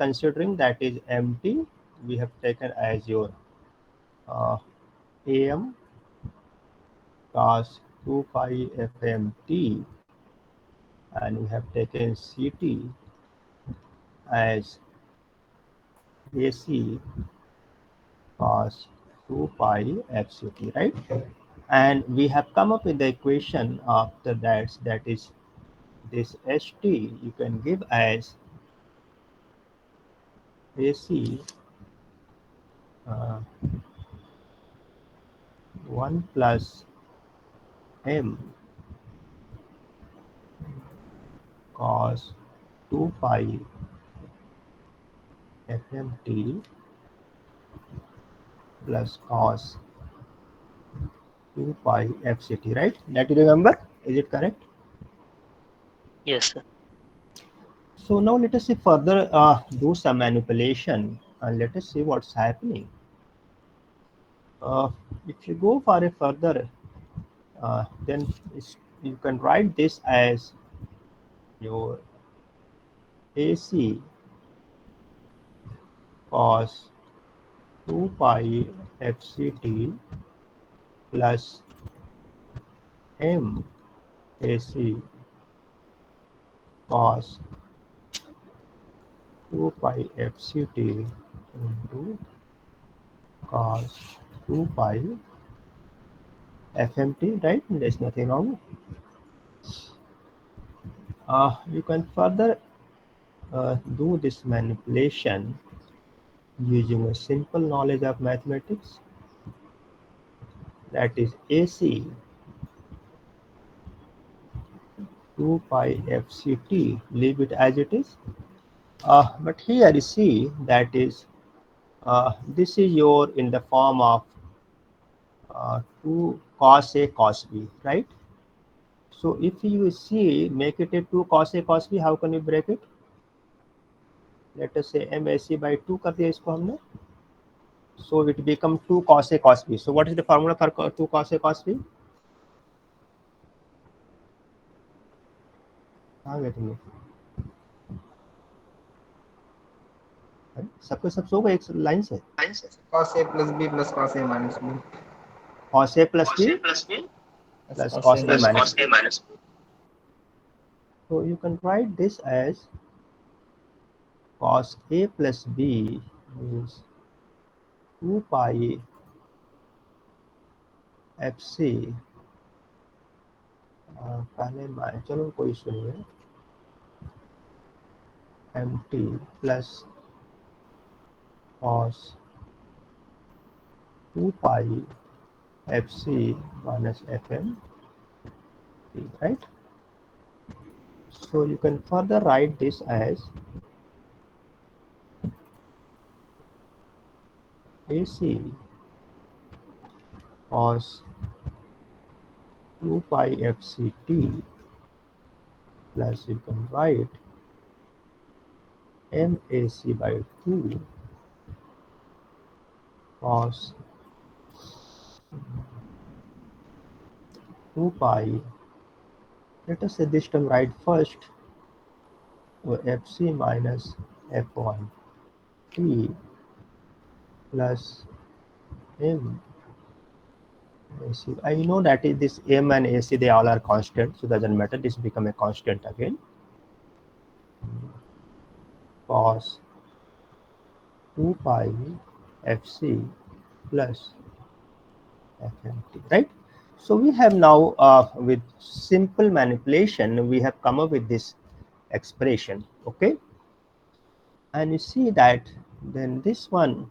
considering that is empty, we have taken as your AM cos 2 pi FMT, and we have taken CT as AC cos 2 pi FCT, right? And we have come up with the equation after that is this HT you can give as AC 1 plus M cos 2 pi FMT plus cos 2 pi FCT, right? That you remember? Is it correct? Yes, sir. So now let us see further do some manipulation and let us see what's happening. If you go for a further, then you can write this as your AC cos 2 pi FCT plus M AC cos 2 pi FCT into cos 2 pi FMT, right? There's nothing wrong. You can further do this manipulation using a simple knowledge of mathematics, that is AC 2 pi FCT, leave it as it is. But here you see that is this is your in the form of 2 cos A cos B, right? So if you see make it a 2 cos A cos B, how can you break it? Let us say MAC by 2 कर दिया इसको हमने, so it become 2 cos A cos B. So what is the formula for 2 cos A cos B? कहाँ गए तुम लोग? सबको सब सो गए एक लाइन से. cos A plus B plus cos A minus B. Cos A plus B plus cos A minus B. So you can write this as cos A plus B is 2 pi FC. पहले चलो कोई issue नहीं है, MT plus cos 2 pi FC minus FM, right? So you can further write this as AC cos 2 pi FCT plus you can write MAC by 2 cos 2 pi. Let us say this term write first, so FC minus F1 T plus M AC. I know that is this M and AC, they all are constant, so doesn't matter, this become a constant again. Cos 2 pi FC plus FMT, right? So we have now with simple manipulation, we have come up with this expression, okay? And you see that then this one,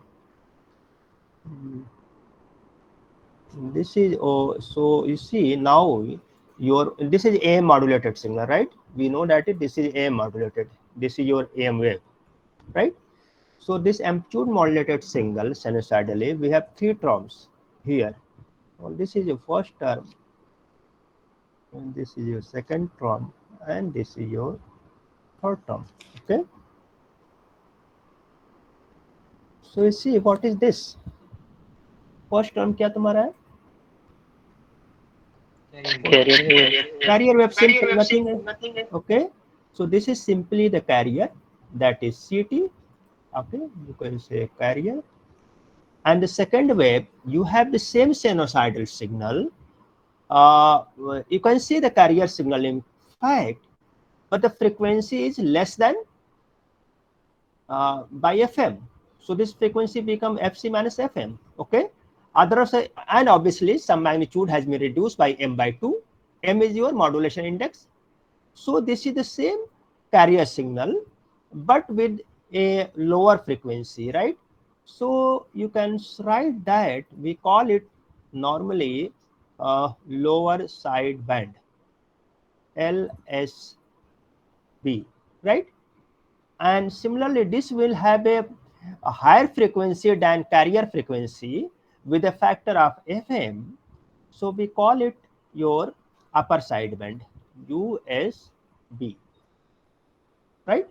this is, oh, so you see now your, this is AM modulated signal, right? We know that this is AM modulated, this is your AM wave, right? So this amplitude modulated signal sinusoidally, we have 3 terms here. Well, this is your first term, and this is your second term, and this is your third term, okay? So you see what is this? First term क्या तुम्हारा है? Carrier wave, simple, nothing. Okay, so this is simply the carrier, that is CT, Okay, you can say carrier. And the second wave, you have the same sinusoidal signal. You can see the carrier signal in fact, but the frequency is less than by FM. So this frequency become FC minus FM. Okay. Otherwise, and obviously some magnitude has been reduced by m by 2. M is your modulation index. So this is the same carrier signal, but with a lower frequency, right? So you can write that we call it normally lower sideband, LSB, right? And similarly, this will have a higher frequency than carrier frequency with a factor of FM. So we call it your upper sideband, USB, right?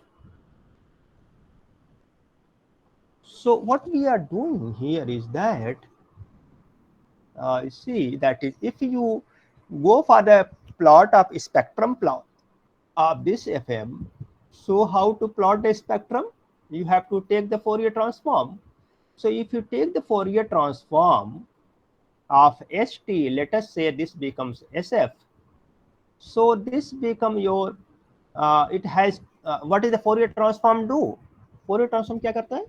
So what we are doing here is that you see that is if you go for the plot of spectrum plot of this FM, so how to plot the spectrum? You have to take the Fourier transform. So if you take the Fourier transform of ST, let us say this becomes SF. So this become your it has what is the Fourier transform do? Fourier transform क्या करता है?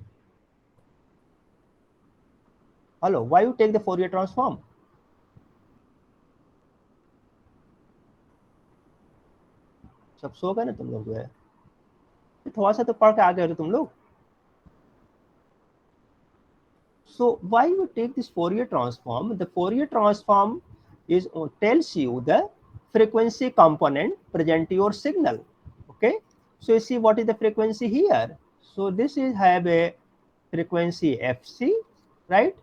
Hello, why you take the Fourier transform? सब सो गए ना तुम लोग जो है, थोड़ा सा तो पढ़ के आ गए हो तुम लोग. So why you take this Fourier transform? The Fourier transform is tells you the frequency component present your signal. Okay, so you see what is the frequency here. So this is have a frequency FC, right?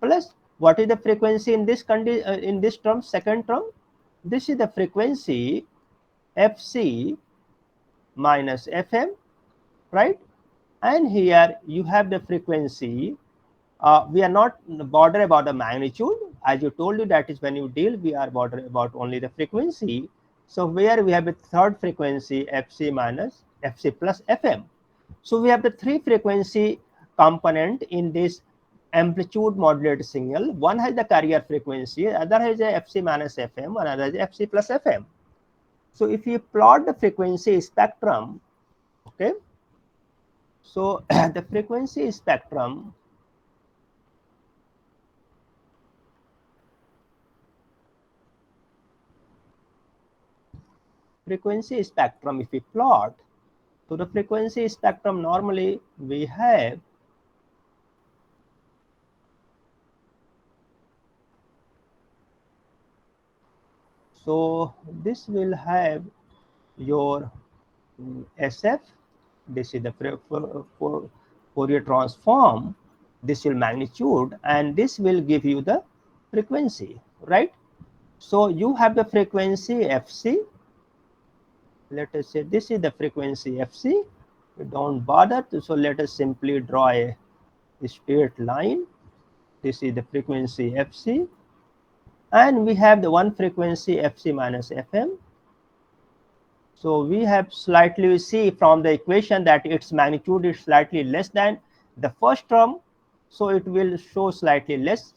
Plus what is the frequency in this in this term, second term? This is the frequency FC minus FM, right? And here you have the frequency. We are not bothered about the magnitude. As you told you, that is when you deal, we are bothered about only the frequency. So where we have a third frequency, FC minus FC plus FM. So we have the three frequency component in this amplitude modulated signal. One has the carrier frequency, other has a FC minus FM, another is FC plus FM. So if you plot the frequency spectrum, okay, so the frequency spectrum if we plot, so the frequency spectrum normally we have so this will have your SF, this is the Fourier transform, this will magnitude, and this will give you the frequency, right? So you have the frequency FC. Let us say this is the frequency FC. We don't bother. So let us simply draw a straight line. This is the frequency FC. And we have the one frequency FC minus FM. So we have slightly, we see from the equation that its magnitude is slightly less than the first term. So it will show slightly less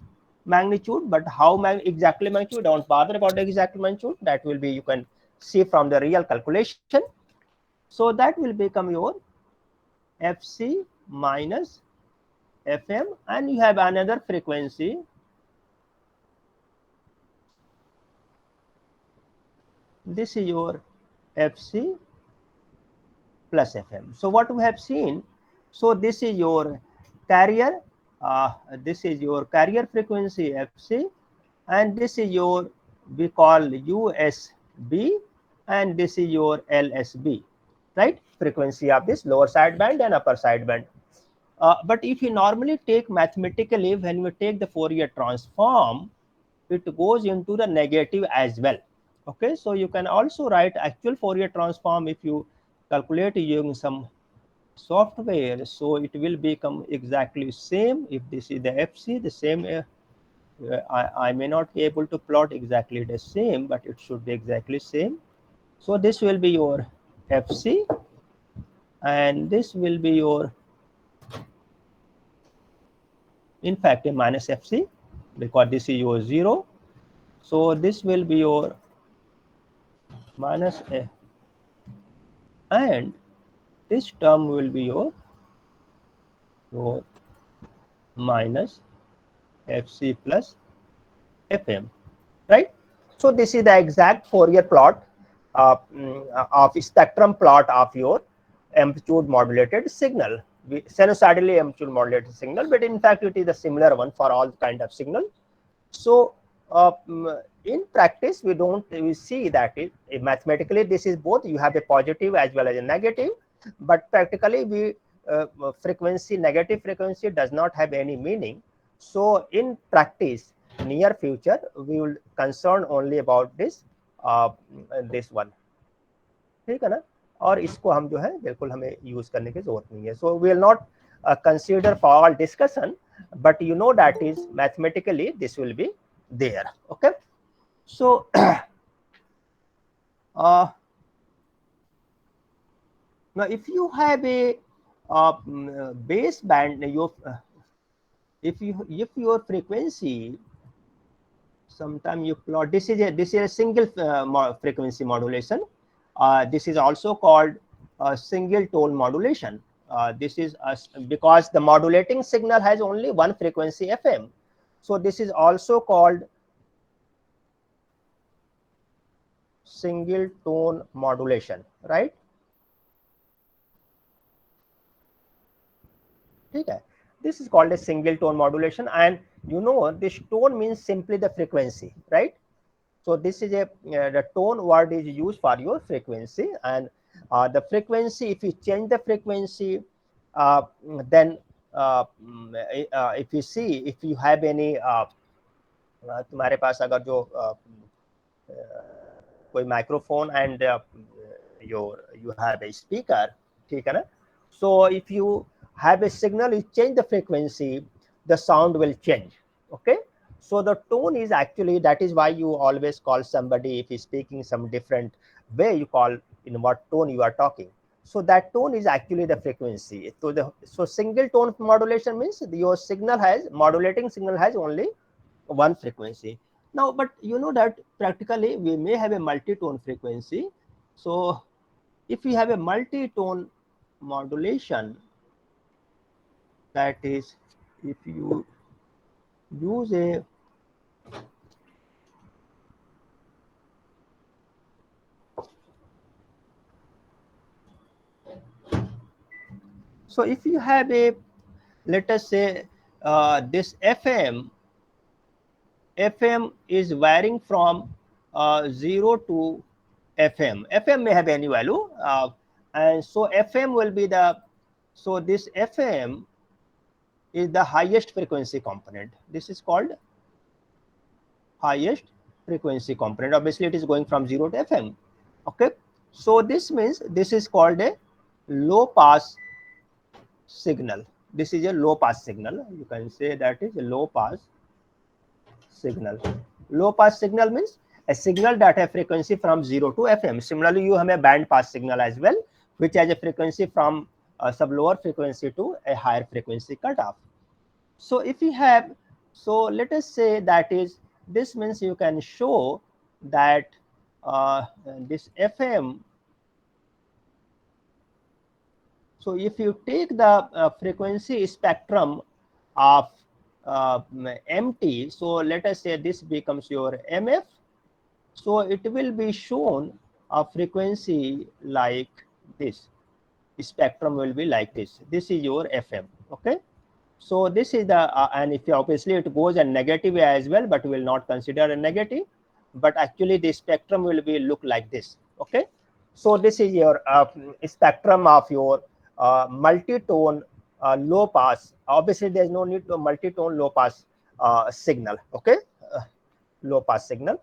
magnitude, but how exactly magnitude, don't bother about the exact magnitude. That will be, you can see from the real calculation. So that will become your FC minus FM, and you have another frequency. This is your FC plus FM. So what we have seen, so this is your carrier, this is your carrier frequency FC, and this is your, we call USB, and this is your LSB, right? Frequency of this lower sideband and upper sideband. But if you normally take mathematically, when we take the Fourier transform, it goes into the negative as well. Okay, so you can also write actual Fourier transform if you calculate using some software. So it will become exactly same. If this is the FC, the same. I may not be able to plot exactly the same, but it should be exactly same. So this will be your FC, and this will be your in fact a minus fc, because this is your 0. So this will be your minus a, and this term will be your minus fc plus fm, right? So this is the exact Fourier plot of spectrum plot of your amplitude modulated signal, sinusoidally amplitude modulated signal, but in fact it is a similar one for all kind of signal. So in practice we see that mathematically this is both, you have a positive as well as a negative, but practically we frequency, negative frequency does not have any meaning. So in practice near future we will concern only about this one, ठीक है ना, और इसको हम जो है बिल्कुल हमें यूज करने की जरूरत नहीं है. So we will not consider for all discussion, but you know that is mathematically this will be there. Okay, so now if you have a base band, if your frequency, sometime you plot, this is a single frequency modulation. This is also called single tone modulation. This is because the modulating signal has only one frequency FM. So this is also called single tone modulation, right? Okay. This is called a single tone modulation, and you know this tone means simply the frequency, right? So this is a the tone word is used for your frequency, and the frequency, if you change the frequency, then if you see, if you have any तुम्हारे पास अगर जो कोई microphone and you have a speaker, ठीक है ना? So if you have a signal, you change the frequency, the sound will change. Okay, so the tone is actually, that is why you always call somebody, if he's speaking some different way, you call in what tone you are talking. So that tone is actually the frequency. So single tone modulation means your signal has, modulating signal has only one frequency. Now, but you know that practically we may have a multi-tone frequency. So if we have a multi-tone modulation, that is, if you use a so if you have a, let us say this FM is varying from 0 to FM. FM may have any value, and so FM will be the, so this FM is the highest frequency component. This is called highest frequency component. Obviously it is going from 0 to FM. Okay, so this means this is called a low pass signal. This is a low pass signal. You can say that is a low pass signal. Low pass signal means a signal that has frequency from 0 to FM. Similarly, you have a band pass signal as well, which has a frequency from sub lower frequency to a higher frequency cutoff. So if you have, so let us say that is, this means you can show that this FM. So if you take the frequency spectrum of MT, so let us say this becomes your MF. So it will be shown a frequency like this. Spectrum will be like this. This is your FM. Okay. So this is the and if obviously it goes a negative as well, but we will not consider a negative. But actually the spectrum will be look like this. Okay. So this is your spectrum of your multi-tone low pass. Obviously there is no need to multi-tone low pass signal. Okay, low pass signal,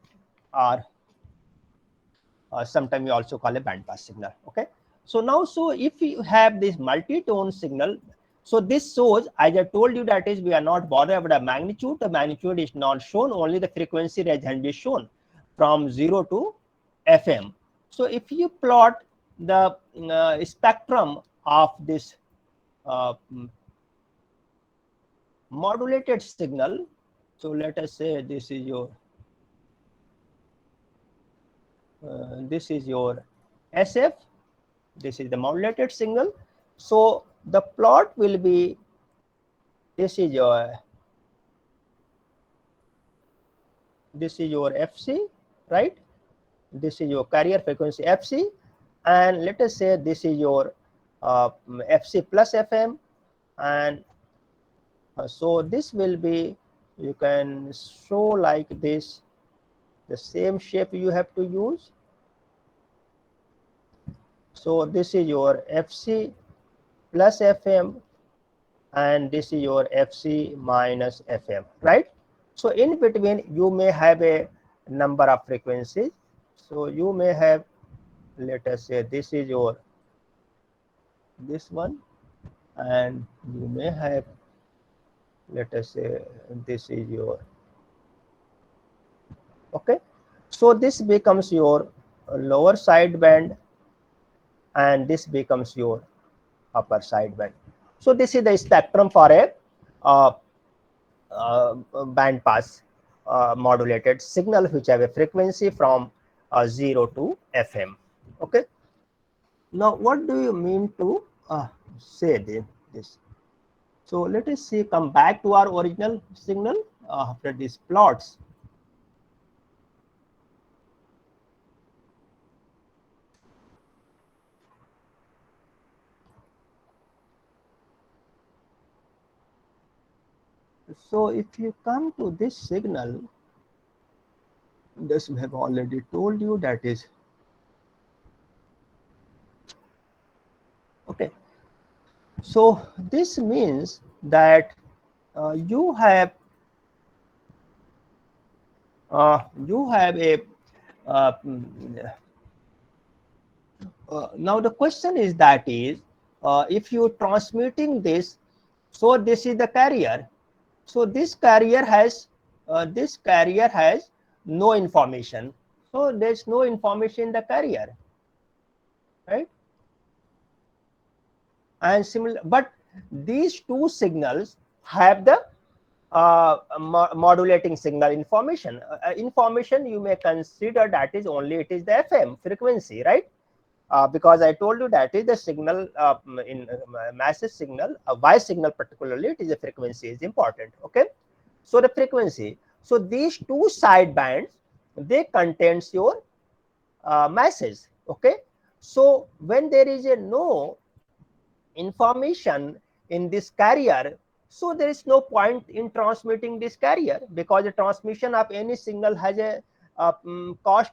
or sometimes we also call a band pass signal. Okay, so now, so if you have this multi-tone signal, so this shows, as I told you, that is we are not bothered about the magnitude. The magnitude is not shown, only the frequency range can be shown from 0 to FM. So if you plot the spectrum of this modulated signal. So let us say this is your SF. This is the modulated signal. So the plot will be, this is your FC, right? This is your carrier frequency FC, and let us say this is your FC plus FM, and so this will be, you can show like this, the same shape you have to use. So this is your FC plus FM, and this is your FC minus FM, right? So in between you may have a number of frequencies. So you may have, let us say this is your this one, and you may have, let us say this is your, okay. So this becomes your lower sideband, and this becomes your upper sideband. So this is the spectrum for a uh, band pass modulated signal which have a frequency from 0 to FM. Okay. Now what do you mean to say this? So let us see, come back to our original signal after these plots. So if you come to this signal, this we have already told you, that is okay. So this means that you have a now the question is that is, if you transmitting this, so this is the carrier. So this carrier has no information. So there's no information in the carrier, right? And similar, but these two signals have the modulating signal information. Information you may consider that is only it is the FM frequency, right? Because I told you that is the signal in massive signal, Y signal particularly, it is a frequency is important. Okay, so the frequency. So these two side bands, they contains your message. Okay, so when there is a no information in this carrier, so there is no point in transmitting this carrier, because the transmission of any signal has a cost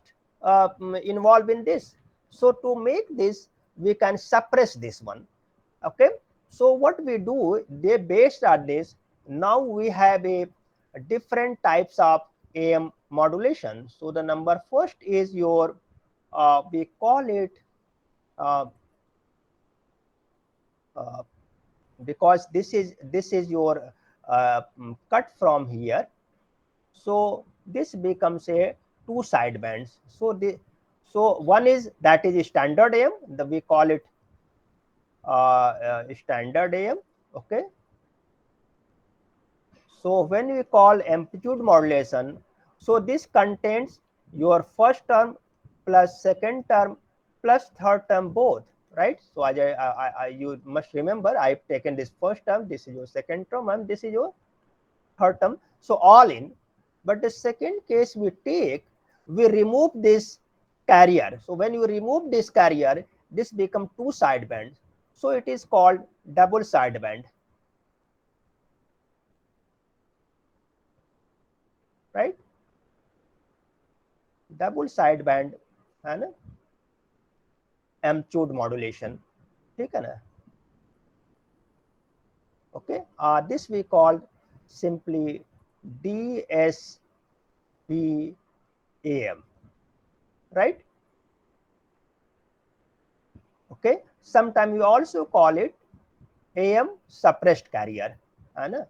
involved in this. So to make this, we can suppress this one. Okay, so what we do, they based on this, now we have a different types of AM modulation. So the number first is your we call it uh, uh, because this is your cut from here. So this becomes a two side bands. So one is that is standard AM, we call it standard AM. Okay, so when we call amplitude modulation, so this contains your first term plus second term plus third term both, right? So as you must remember, I've taken this first term, this is your second term, and this is your third term. So all in. But the second case we take, we remove this carrier. So when you remove this carrier, this become two side bands. So it is called double side band, right? Double side band है ना, amplitude modulation, ठीक है ना? Okay, this we call simply DSP-AM, right? Okay, sometimes you also call it AM suppressed carrier, है ना?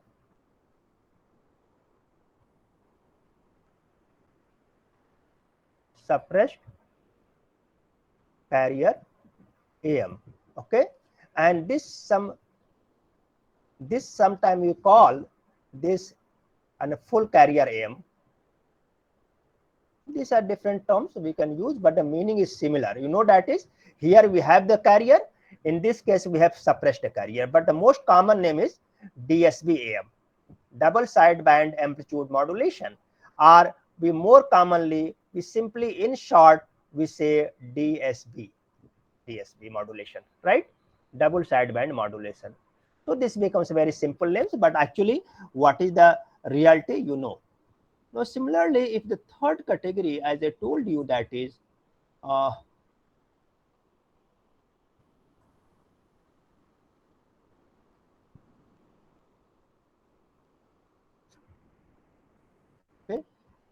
Suppressed carrier AM. Okay, and this sometime you call this and a full carrier AM. These are different terms we can use, but the meaning is similar. You know, that is, here we have the carrier. In this case, we have suppressed the carrier, but the most common name is DSB AM, double sideband amplitude modulation, or we more commonly, we simply in short, we say DSB modulation, right? Double sideband modulation. So this becomes very simple names, but actually what is the reality, you know. Now, similarly, if the third category, as I told you, that is okay.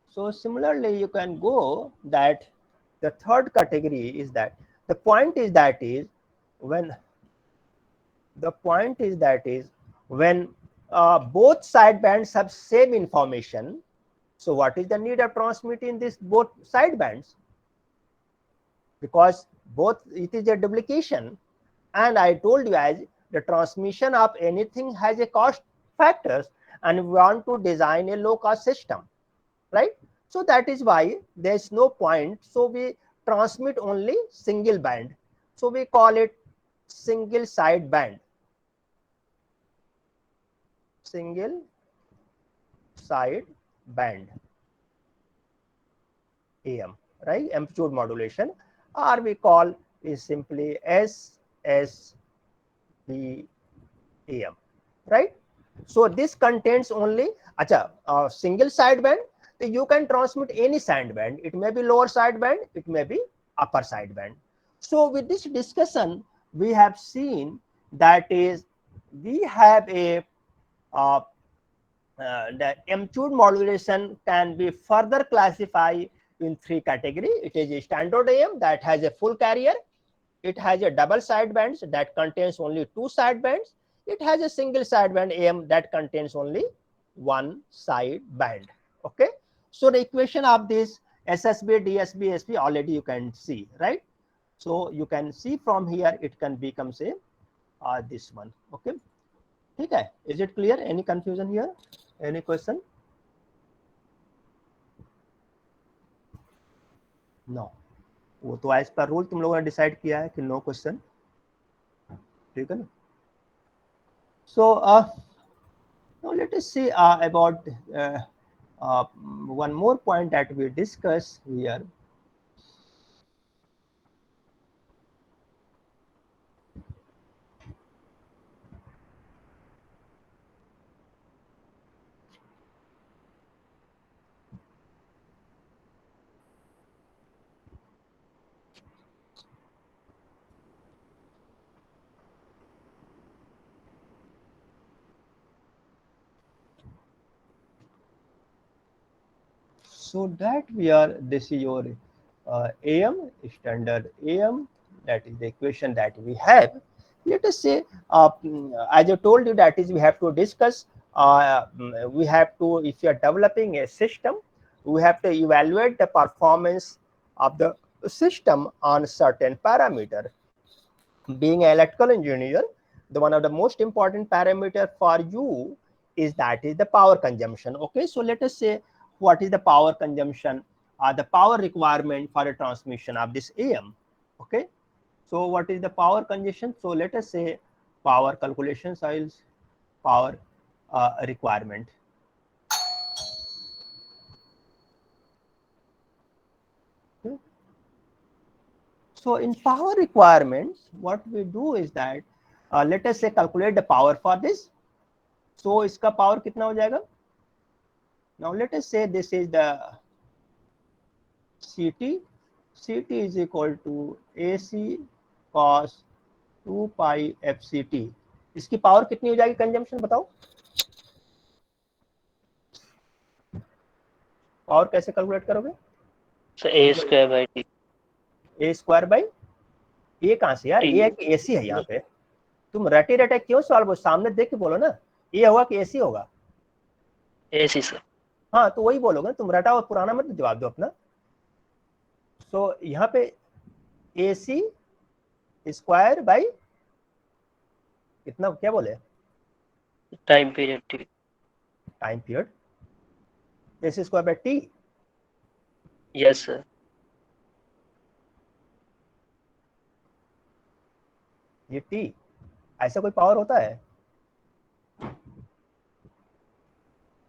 So similarly, you can go that the third category is that the point is that is when both sidebands have same information. So what is the need of transmitting this both sidebands? Because both, it is a duplication, and I told you, as the transmission of anything has a cost factors, and we want to design a low cost system, right? So that is why there is no point. So we transmit only single band. So we call it single side band, single side band AM, right? Amplitude modulation, or we call is simply SSB AM, right? So this contains only single sideband. You can transmit any sideband. It may be lower sideband, it may be upper sideband. So with this discussion, we have seen that is we have a the amplitude modulation can be further classified in three categories. It is a standard AM that has a full carrier. It has a double sidebands that contains only two sidebands. It has a single sideband AM that contains only one sideband. Okay. So the equation of this SSB, DSB, SP already you can see, right? So you can see from here it can become say this one. Okay. Okay. Is it clear? Any confusion here? Any question? No. वो तो as per rule तुम लोगों ने decide किया है कि no question, ठीक है ना? So now let us see about one more point that we discuss here. So that we are, this is your AM, standard AM, that is the equation that we have. Let us say, as I told you, that is we have to discuss, we have to, if you are developing a system, we have to evaluate the performance of the system on certain parameter. Being an electrical engineer, the one of the most important parameter for you is that is the power consumption. Okay, so let us say what is the power consumption, the power requirement for the transmission of this AM. Okay, so what is the power consumption? So let us say power calculation styles, power requirement. Okay. So in power requirements, what we do is that let us say calculate the power for this. So इसका power कितना हो जाएगा? Now let us say this is the CT. CT is equal to AC cos 2 pi FCT. इसकी power कितनी हो जाएगी consumption बताओ? Power कैसे कैलकुलेट करोगे? So A square by T. A square by A कहां से यार? ए है कि एसी है यहाँ पे? तुम रटे रटे क्यों सवाल सामने देख के बोलो ना, ए होगा कि एसी होगा? AC sir. हाँ तो वही बोलोगे, तुम रटा और पुराना मत जवाब दो अपना. सो यहाँ पे AC स्क्वायर बाई कितना, क्या बोले? Time period T. Time period, S square by T. Yes, sir. ये टी, ऐसा कोई पावर होता है?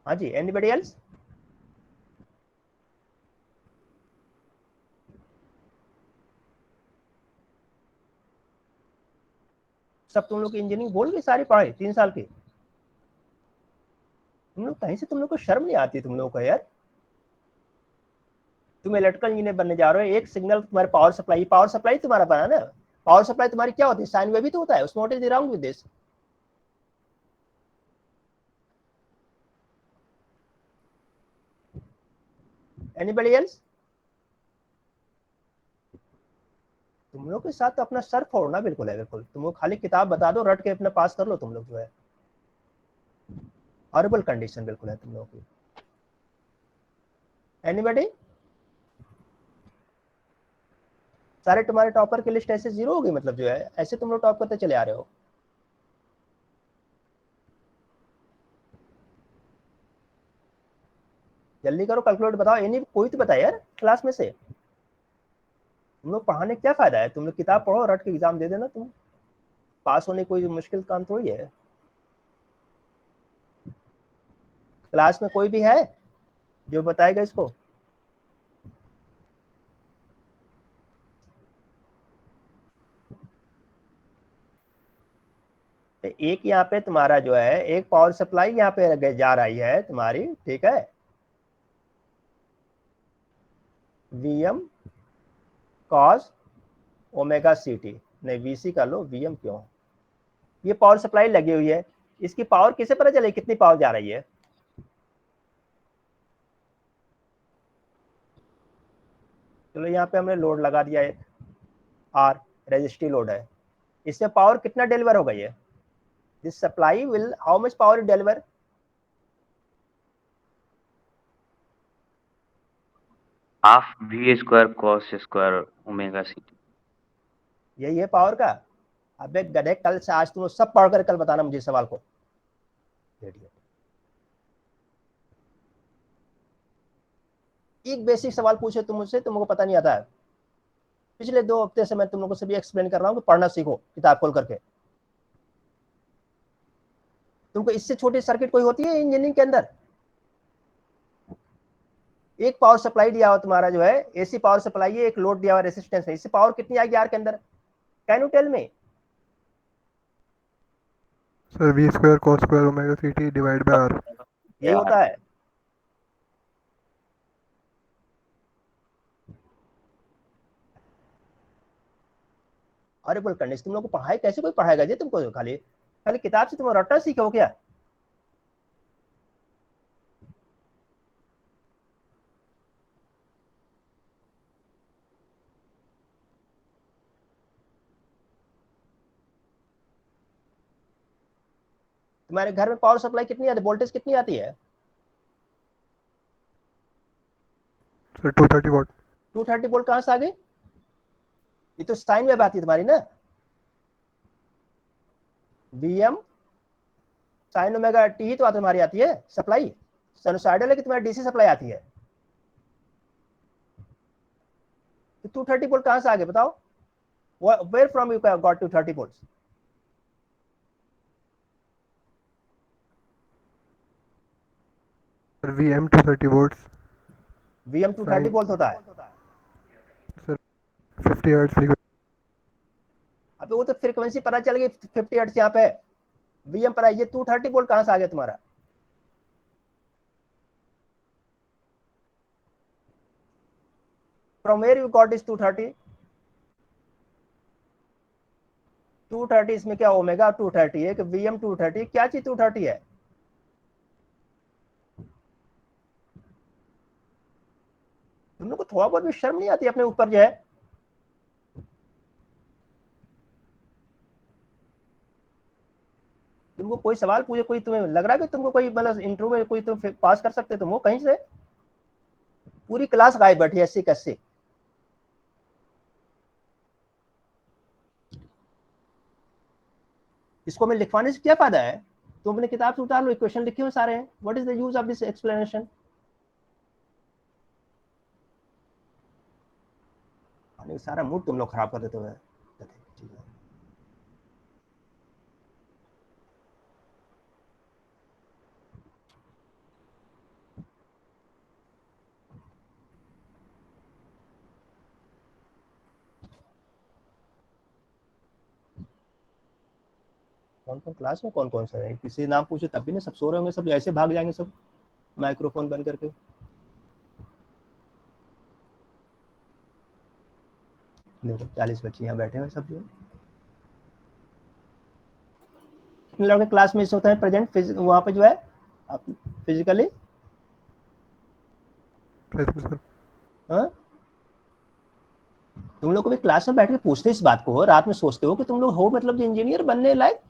हाँ जी, एनीबडी एल्स? सब तुम लोग की इंजीनियरिंग बोल गई, सारी पढ़ाई 3 साल की। तुम लोग कहीं से, तुम लोग को शर्म नहीं आती तुम लोग को यार? तुम इलेक्ट्रिकल इंजीनियर बनने जा रहे हो, एक सिग्नल तुम्हारे पावर सप्लाई तुम्हारा बना ना। पावर सप्लाई तुम्हारी क्या होती है? साइन वेव ही तो होता है उसमें। What is wrong with this? Anybody else? तुम लोग के साथ तो अपना सर फोड़ना बिल्कुल है, बिल्कुल। तुम लोग खाली किताब बता दो, रट के अपना पास कर लो तुम लोग, जो है हॉरिबल कंडीशन बिल्कुल है तुम लोगों की। एनीबडी? सारे तुम्हारे टॉपर की लिस्ट ऐसे 0 होगी, मतलब जो है ऐसे तुम लोग टॉप करते चले आ रहे हो। जल्दी करो, कैलकुलेट बताओ। एनी कोई तो बताए यार क्लास में से। तुम लोग पढ़ाने क्या फायदा है? तुम लोग किताब पढ़ो, रट के एग्जाम दे देना। तुम पास होने कोई मुश्किल काम थोड़ी है। क्लास में कोई भी है जो बताएगा इसको? एक यहाँ पे तुम्हारा जो है, एक पावर सप्लाई यहाँ पे जा रही है तुम्हारी, ठीक है, Vm cos omega C T, नहीं VC कर लो, Vm क्यों? ये पावर सप्लाई लगी हुई है, इसकी पावर किसे पता चले कितनी पावर जा रही है? चलो यहाँ पे हमने लोड लगा दिया है, आर रेजिस्टिव लोड है, इससे पावर कितना डिलीवर हो गई है? This supply will how much power deliver? Half V square cos square omega C T. यही है पावर का। अबे गधे, कल से आज तुम सब पढ़ कर कल बताना मुझे सवाल को। एक बेसिक सवाल पूछे तुम मुझसे, तुमको पता नहीं आता है। पिछले 2 हफ्ते से मैं तुम लोगों को सभी एक्सप्लेन कर रहा हूँ कि पढ़ना सीखो किताब खोल करके। तुमको इससे छोटी सर्किट कोई होती है इंजीनियरिंग के अंदर? एक पावर सप्लाई दिया हुआ तुम्हारा जो है, एसी पावर सप्लाई है, एक लोड दिया हुआ रेसिस्टेंस है, इससे पावर कितनी आएगी यार के अंदर? Can you tell me? Sir V square cos square omega C T divide by R. यही होता है। Horrible condition. तुम लोग को पढ़ाई कैसे कोई पढ़ाएगा जी तुमको? खाली खाली किताब से तुम रट्टा सीखो क्या? तुम्हारे घर में पावर सप्लाई कितनी आती है, वोल्टेज कितनी आती है? Sir 230 what. 230 वोल्ट कहां से आ गई? ये तो साइन वेव आती है तुम्हारी ना। Vm साइन ओमेगा टी ही तो तुम्हारी आती है सप्लाई। साइनोसाइडल है कि तुम्हारी डीसी सप्लाई आती है? तो 230 वोल्ट कहां से आ गए बताओ? Where from you got 230 volts? Sir V M 230 volts. Vm 230 volt होता है। Sir 50 hertz frequency. अब वो तो फ्रीक्वेंसी पता चल गई 50 हर्ट्ज यहाँ पे। Vm पर ये 230 वोल्ट कहां से आ गया तुम्हारा? From where you got this 230? 230 इसमें क्या ओमेगा 230 है कि Vm 230? क्या चीज 230 है? तुम लोग को थोड़ा बहुत भी शर्म नहीं आती अपने ऊपर जो है? तुमको कोई सवाल पूछे, कोई तुम्हें लग रहा है कि तुमको कोई मतलब इंटरव्यू में कोई तुम पास कर सकते तुम हो कहीं से? पूरी क्लास गायब बैठी है 80 इसको मैं लिखवाने से क्या फायदा है? तुम अपने किताब से उतार लो, इक्वेशन लिखे हुए सारे हैं. What is the use of this explanation? सारा मूड तुम लोग खराब कर देते हो. ठीक है. कौन कौन क्लास में कौन कौन सा है? किसी नाम पूछे तब भी नहीं, सब सो रहे होंगे, सब ऐसे भाग जाएंगे सब माइक्रोफोन बंद करके. देखो 40 बच्चे यहाँ बैठे हैं सब जो. कितने लोगों के क्लास में इस होता है प्रेजेंट वहाँ पे जो है फिजिकली? Present sir. हाँ, तुम लोग को भी क्लास में बैठ के पूछते इस बात को, रात में सोचते हो कि तुम लोग हो मतलब इंजीनियर बनने लायक?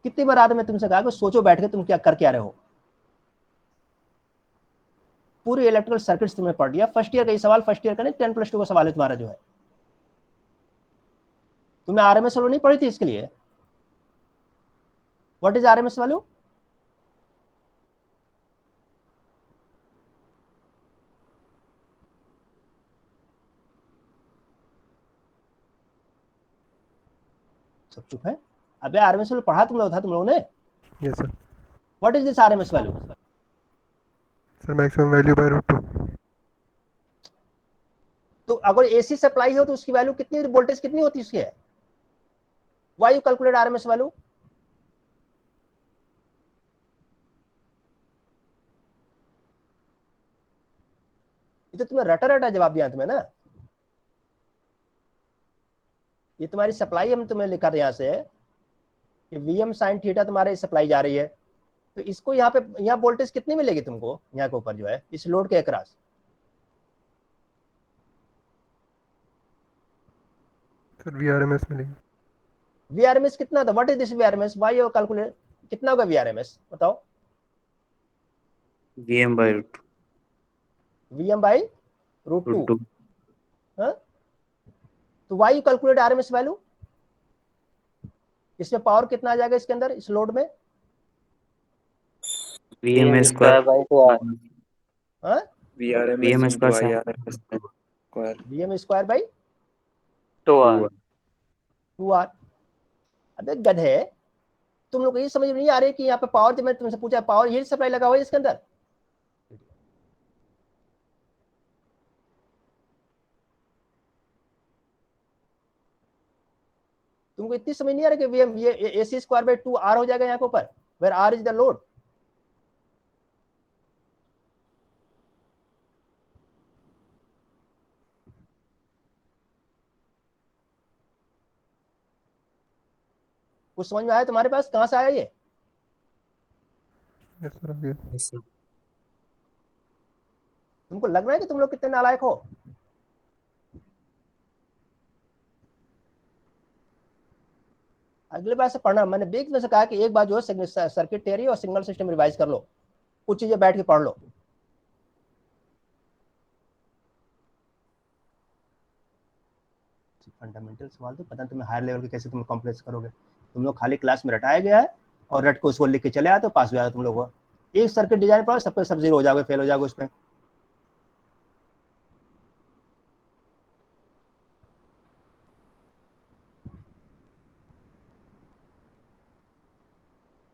कितनी बार रात में तुमसे कहा कि सोचो बैठ के तुम क्या कर क्या रहे हो. पूरी इलेक्ट्रिकल सर्किट्स तुमने पढ़ लिया. फर्स्ट ईयर का ये सवाल, फर्स्ट ईयर का नहीं, 10+2 का सवाल है तुम्हारा जो है. तुमने आरएमएस वैल्यू नहीं पढ़ी थी इसके लिए? What is RMS value? सब चुप है. अबे आरएमएस वैल्यू पढ़ा तुम लोगों ने? Yes sir. What is this RMS value? Sir maximum value by √2. तो अगर एसी सप्लाई हो तो उसकी वैल्यू कितनी, वोल्टेज कितनी होती है उसकी? है why you calculate RMS value? ये तो तुम्हें रटा रटा जवाब दिया तुम्हें ना. ये तुम्हारी सप्लाई हम तुम्हें लिखा था यहाँ से कि वीएम साइन थीटा तुम्हारे सप्लाई जा रही है, तो इसको यहाँ पे यहाँ वोल्टेज कितनी मिलेगी तुमको यहाँ के ऊपर जो है इस लोड के अक्रॉस? सर VRMS मिलेगी. वीआरएमएस कितना था? What is this VRMS? Why you calculate? कितना होगा वीआरएमएस बताओ? VM/√2. VM by root two. √2. तो why you calculate RMS value? इसमें पावर कितना आ जाएगा इसके अंदर इस लोड में? VMS square by 2R. हाँ, VMS square. VM square by 2R. 2R. अबे गधे, तुम लोग को ये समझ नहीं आ रही कि यहाँ पे पावर, जब मैंने तुमसे पूछा पावर यही सप्लाई लगा हुआ है इसके अंदर. तुमको इतनी समझ नहीं आ रही कि वीएम ये एसी स्क्वायर बाई 2R हो जाएगा यहाँ के ऊपर, where R is the load. कुछ समझ में आया तुम्हारे पास? कहां से आया ये? Yes sir. आ गया. तुमको लग रहा है कि तुम लोग कितने नालायक हो? अगले बार से पढ़ना. मैंने बीच में से कहा कि एक बार जो है सर्किट थ्योरी और सिग्नल सिस्टम रिवाइज कर लो, कुछ चीजें बैठ के पढ़ लो. फंडामेंटल सवाल तो पता नहीं तुम्हें हायर लेवल के कैसे तुम कॉम्प्लेक्स करोगे. तुम लोग खाली क्लास में रटाया गया है और रट को उसको लिख के चले आते हो, पास हो जाते तुम लोग को. एक सर्किट डिजाइन पढ़ो, सब पे सब जीरो हो जाओगे, फेल हो जाओगे उसमें.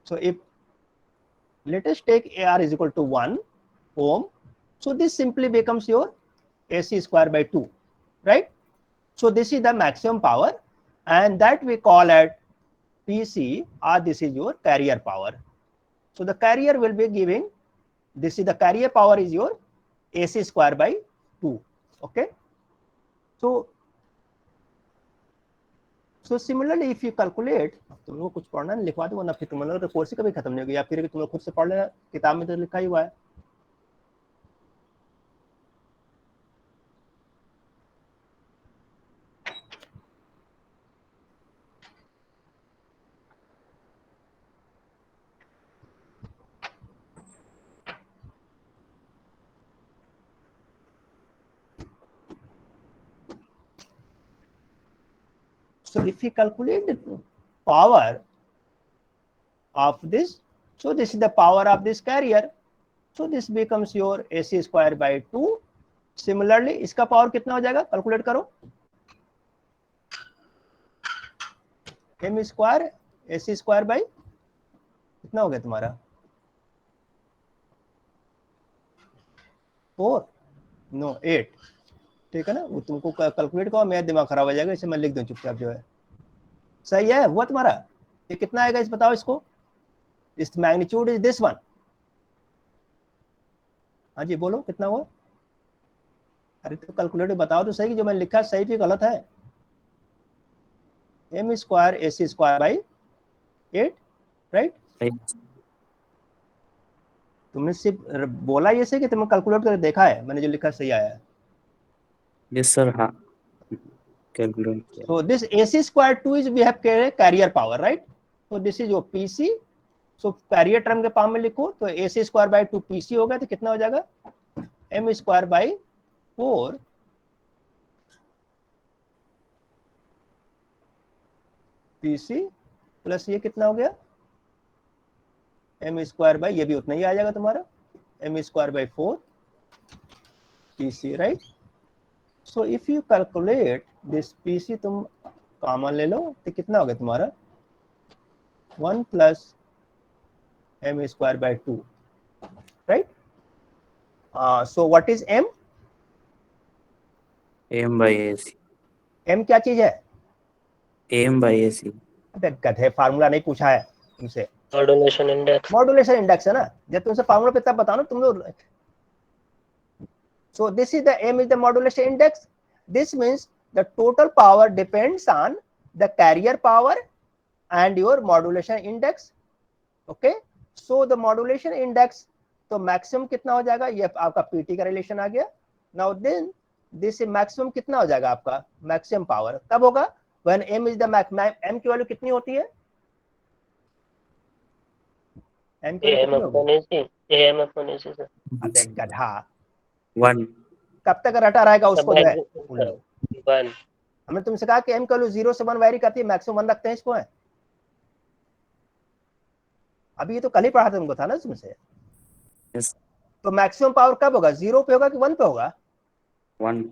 So if let us take AR is equal to 1 ohm, so this simply becomes your AC square by 2, right? So this is the maximum power, and that we call at PC, or this is your carrier power. So the carrier will be giving, this is the carrier power is your AC square by 2. Okay. So similarly if you calculate, तुम लोग कुछ पढ़ना नहीं, लिखवा दो, वरना फिर तुम लोग तो कोर्स ही कभी खत्म नहीं होगी, या फिर तुम लोग खुद से पढ़ लेना, किताब में तो लिखा ही हुआ है. So if you calculate the power of this. So this is the power of this carrier. So this becomes your AC square by 2. Similarly, इसका पावर कितना हो जाएगा, कैलकुलेट करो. m square AC square by कितना हो गया तुम्हारा 4 no 8. ठीक है ना, वो तुमको कैलकुलेट करो, मेरा दिमाग खराब हो जाएगा, इसे मैं लिख दूं चुपचाप जो है. सही है, हुआ तुम्हारा. ये कितना आएगा इस बताओ इसको. इस मैग्नीट्यूड इज दिस वन. हाँ जी बोलो कितना हुआ. अरे तो कैलकुलेट बताओ तो सही कि जो मैंने लिखा है सही भी गलत है. m square AC square by 8 right. तुमने सिर्फ बोला ये से कि तुमने कैलकुलेट करके देखा है, मैंने जो लिखा सही आया है. यस सर, हाँ कैलकुलेट किया. So this AC square 2 is we have carrier power, right? So this is your PC. So carrier term के पावर में लिखो तो AC square by 2 PC होगा तो कितना हो जाएगा m square by 4 PC plus ये कितना हो गया m स्क्वायर बाई, ये भी उतना ही आ जाएगा तुम्हारा m square by 4 PC, right. So if you calculate this PC तुम कॉमन ले लो तो कितना हो गया तुम्हारा 1 plus m square by 2, right. So what is m? AM by AC. m क्या चीज है. AM by AC. अबे गधे, फार्मूला नहीं पूछा है तुमसे. Modulation index. मॉड्यूलेशन इंडेक्स है ना, जब तुमसे फार्मूला पे तब बताओ ना तुम लोग. So this is the m is the modulation index. This means the total power depends on the carrier power and your modulation index. Okay, so the modulation index तो maximum कितना हो जाएगा, ये आपका PT का रिलेशन आ गया. Now then this maximum कितना हो जाएगा आपका maximum power कब होगा when m is the max. m की वैल्यू कितनी होती है, m की वैल्यू कितनी होगी. AM upon AC sir. अबे गधा, 1. कब तक रटा रहेगा उसको जो है. 1. हमने तुमसे कहा कि m का वैल्यू 0 से 1 वैरी करती है, मैक्सिमम 1 रखते हैं इसको है. अभी ये तो कल ही पढ़ा था तुमको था ना तुमसे. Yes. तो मैक्सिमम पावर कब होगा, 0 पे होगा कि 1 पे होगा. 1.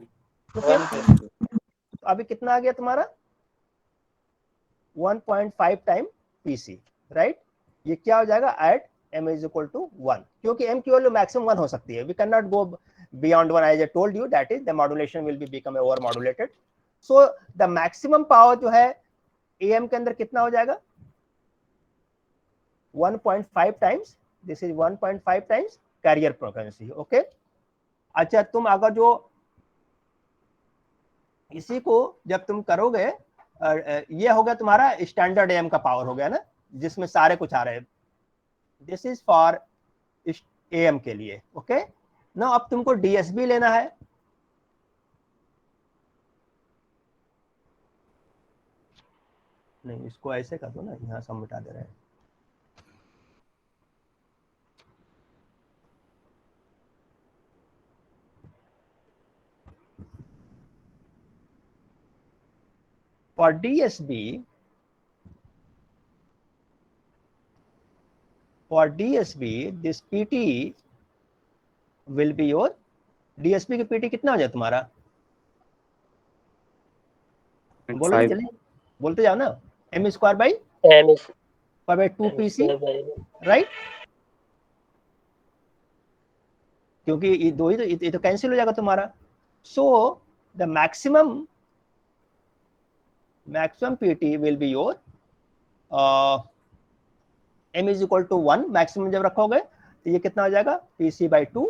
तो अभी कितना आ गया तुम्हारा 1.5 टाइम PC, राइट. ये क्या हो जाएगा eight m is equal to 1, क्योंकि m की वैल्यू मैक्सिमम 1 हो सकती है. We can not go beyond 1 as I told you, that is the modulation will be become over modulated. So the maximum power जो है AM के अंदर कितना हो जाएगा 1.5 times. This is 1.5 times carrier frequency. Okay. अच्छा तुम अगर जो इसी को जब तुम करोगे, ये हो गया तुम्हारा स्टैंडर्ड AM का पावर हो गया ना, जिसमें सारे कुछ आ रहे हैं. दिस इज फॉर AM के लिए. ओके. ना अब तुमको DSB लेना है. नहीं इसको ऐसे कर दो ना, यहाँ सब मिटा दे रहे हैं. For DSB, this PT will be your DSB की PT कितना हो जाए तुम्हारा, बोलो चलिए बोलते जाओ ना. m square by M is 2 PC, right. क्योंकि ये दो ही तो ये तो कैंसिल हो जाएगा तुम्हारा. So the maximum PT will be your m is equal to 1. Maximum जब रखोगे तो ये कितना हो जाएगा PC by 2,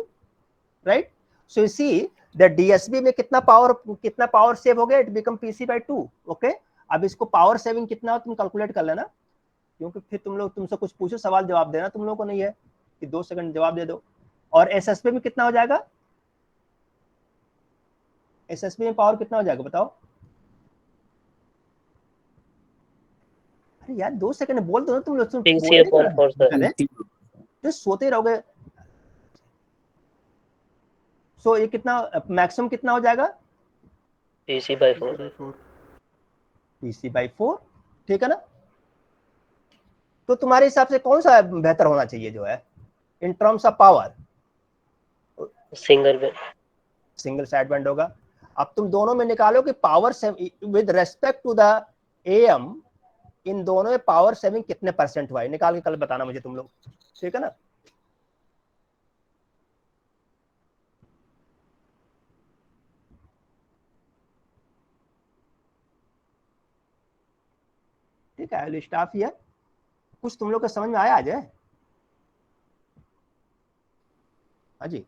right. So you see the DSB में कितना पावर सेव हो गया, it become PC by 2. Okay. अब इसको पावर सेविंग कितना हो तुम कैलकुलेट कर लेना, क्योंकि फिर तुमसे कुछ पूछो सवाल जवाब देना तुम लोगों को नहीं है कि 2 सेकंड जवाब दे दो. और SSB में कितना हो जाएगा, SSB में पावर कितना हो जाएगा बताओ. अरे यार 2 सेकंड बोल दो ना तुम लोग. तो सोते रहोगे. सो ये कितना मैक्सिमम कितना हो जाएगा PC by 4. PC by 4. ठीक है ना. तो तुम्हारे हिसाब से कौन सा बेहतर होना चाहिए जो है in terms of power? Single band. Single side band होगा। अब तुम दोनों में निकालो कि power with respect to the M, इन दोनों में पावर सेविंग कितने परसेंट हुआ है, निकाल के कल बताना मुझे तुम लोग, ठीक है ना। ठीक है, स्टाफ हियर, कुछ तुम लोग को समझ में आया आज है? हाँ जी।